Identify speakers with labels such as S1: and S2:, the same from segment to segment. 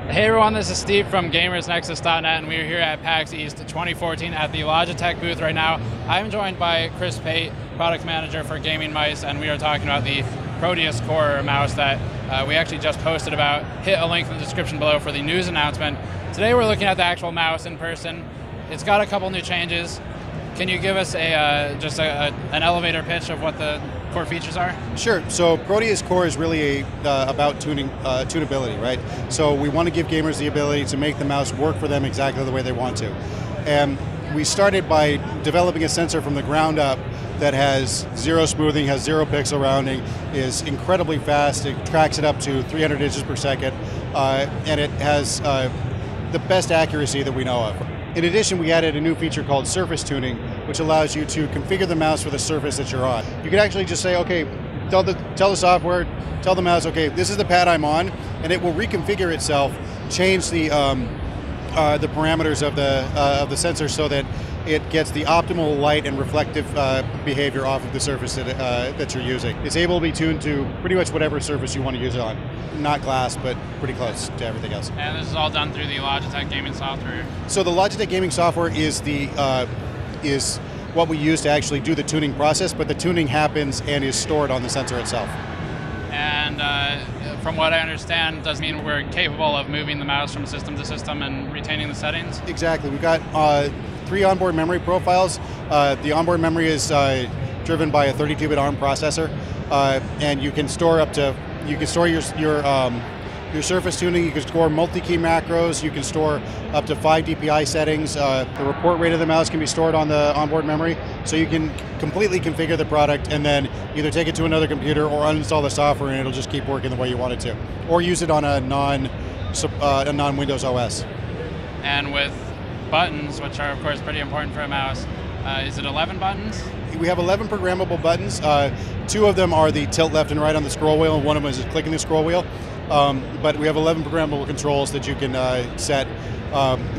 S1: Hey everyone, this is Steve from GamersNexus.net, and we are here at PAX East 2014 at the Logitech booth right now. I'm joined by Chris Pate, product manager for gaming mice, and we are talking about the Proteus Core mouse that we actually just posted about. Hit a link in the description below for the news announcement. Today we're looking at the actual mouse in person. It's got a couple new changes. Can you give us an elevator pitch of what the core features are?
S2: Sure. So Proteus Core is really about tunability, right? So we want to give gamers the ability to make the mouse work for them exactly the way they want to. And we started by developing a sensor from the ground up that has zero smoothing, has zero pixel rounding, is incredibly fast. It tracks it up to 300 inches per second, and it has the best accuracy that we know of. In addition, we added a new feature called surface tuning, which allows you to configure the mouse for the surface that you're on. You can actually just say, okay, tell the software, tell the mouse, okay, this is the pad I'm on, and it will reconfigure itself, change the parameters of the sensor so that it gets the optimal light and reflective behavior off of the surface that you're using. It's able to be tuned to pretty much whatever surface you want to use it on. Not glass, but pretty close to everything else.
S1: And this is all done through the Logitech gaming software?
S2: So the Logitech gaming software is what we use to actually do the tuning process, but the tuning happens and is stored on the sensor itself.
S1: And from what I understand, does mean we're capable of moving the mouse from system to system and retaining the settings?
S2: Exactly. We've got 3 onboard memory profiles. The onboard memory is driven by a 32-bit ARM processor, and you can store your surface tuning. You can store multi-key macros. You can store up to 5 DPI settings. The report rate of the mouse can be stored on the onboard memory, so you can completely configure the product and then either take it to another computer or uninstall the software and it'll just keep working the way you want it to, or use it on a non-Windows OS.
S1: And with buttons, which are of course pretty important for a mouse, is it 11 buttons?
S2: We have 11 programmable buttons. 2 of them are the tilt left and right on the scroll wheel, and one of them is clicking the scroll wheel. But we have 11 programmable controls that you can set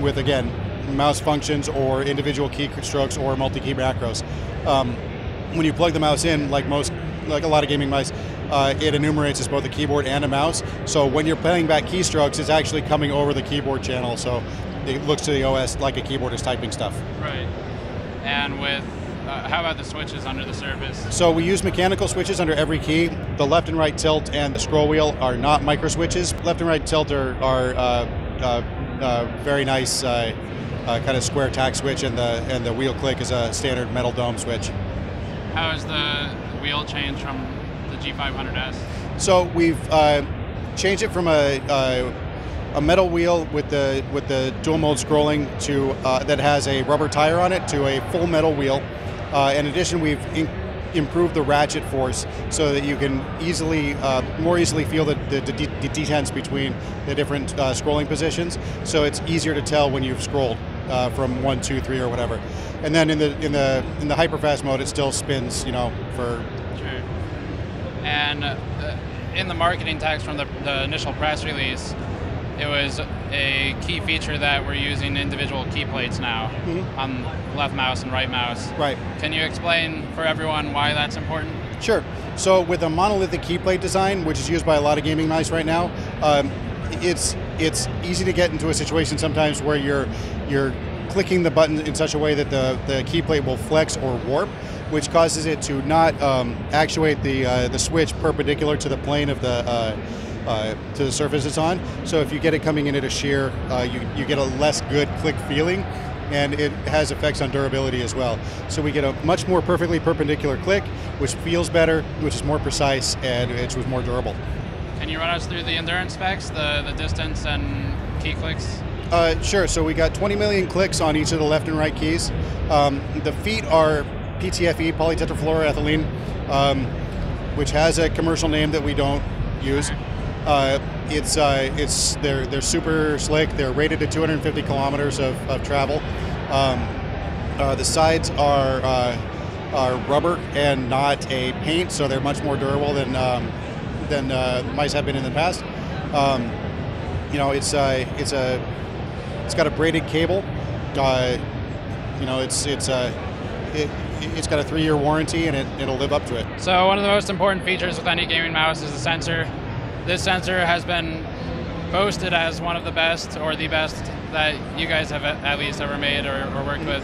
S2: with, again, mouse functions or individual key strokes or multi-key macros. When you plug the mouse in, like a lot of gaming mice, it enumerates as both a keyboard and a mouse. So when you're playing back keystrokes, it's actually coming over the keyboard channel, so it looks to the OS like a keyboard is typing stuff.
S1: Right. And with how about the switches under the surface?
S2: So we use mechanical switches under every key. The left and right tilt and the scroll wheel are not micro switches. Left and right tilt are very nice kind of square tack switch, and the wheel click is a standard metal dome switch.
S1: How is the wheel change from the G500S?
S2: So we've changed it from a metal wheel with the dual mode scrolling to that has a rubber tire on it to a full metal wheel. In addition, we've improved the ratchet force so that you can more easily feel the detents between the different scrolling positions. So it's easier to tell when you've scrolled from 1, 2, 3, or whatever. And then in the hyperfast mode, it still spins, for.
S1: Sure. And in the marketing text from the initial press release, it was a key feature that we're using individual key plates now on left mouse and right mouse.
S2: Right.
S1: Can you explain for everyone why that's important?
S2: Sure. So with a monolithic key plate design, which is used by a lot of gaming mice right now, it's easy to get into a situation sometimes where you're clicking the button in such a way that the key plate will flex or warp, which causes it to not actuate the switch perpendicular to the plane of to the surface it's on. So if you get it coming in at a shear, you get a less good click feeling, and it has effects on durability as well. So we get a much more perfectly perpendicular click, which feels better, which is more precise, and which was more durable.
S1: Can you run us through the endurance specs, the distance and key clicks?
S2: Sure. So we got 20 million clicks on each of the left and right keys. The feet are PTFE, polytetrafluoroethylene, which has a commercial name that we don't use. They're super slick. They're rated to 250 kilometers of travel. The sides are rubber and not a paint, so they're much more durable than mice have been in the past. It's got a braided cable. It's got a 3-year warranty, and it'll live up to it.
S1: So one of the most important features with any gaming mouse is the sensor. This sensor has been boasted as one of the best or the best that you guys have at least ever made or worked with.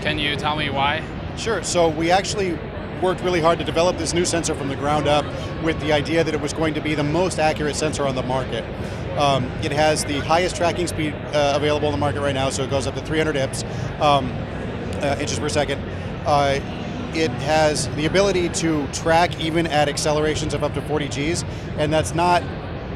S1: Can you tell me why?
S2: Sure. So we actually worked really hard to develop this new sensor from the ground up with the idea that it was going to be the most accurate sensor on the market. It has the highest tracking speed available on the market right now, so it goes up to 300 IPS, inches per second. It has the ability to track even at accelerations of up to 40 Gs, and that's not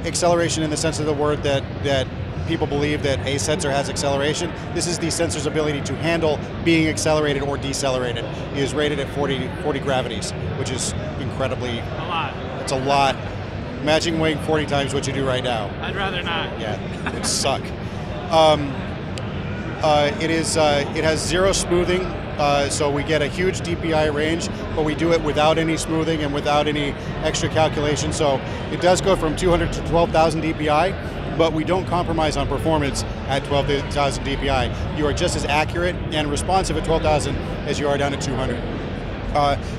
S2: acceleration in the sense of the word that people believe that a sensor has acceleration. This is the sensor's ability to handle being accelerated or decelerated. It is rated at 40 gravities, which is incredibly...
S1: A lot.
S2: It's a lot. Imagine weighing 40 times what you do right now.
S1: I'd rather not.
S2: Yeah, it'd suck. It has zero smoothing, so we get a huge DPI range, but we do it without any smoothing and without any extra calculation. So it does go from 200 to 12,000 DPI, but we don't compromise on performance at 12,000 DPI. You are just as accurate and responsive at 12,000 as you are down at 200.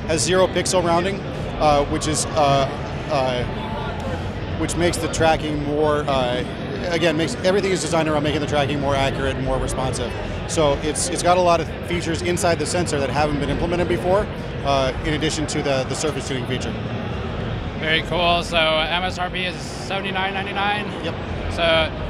S2: Has zero pixel rounding, which makes the tracking more, again, everything is designed around making the tracking more accurate and more responsive. So it's got a lot of features inside the sensor that haven't been implemented before, in addition to the surface tuning feature.
S1: Very cool. So MSRP is $79.99.
S2: Yep.
S1: So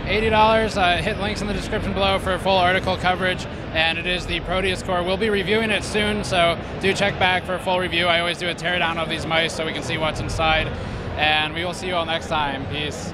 S1: $80. Hit links in the description below for full article coverage. And it is the Proteus core. We'll be reviewing it soon, so do check back for a full review. I always do a teardown of these mice so we can see what's inside. And we will see you all next time. Peace.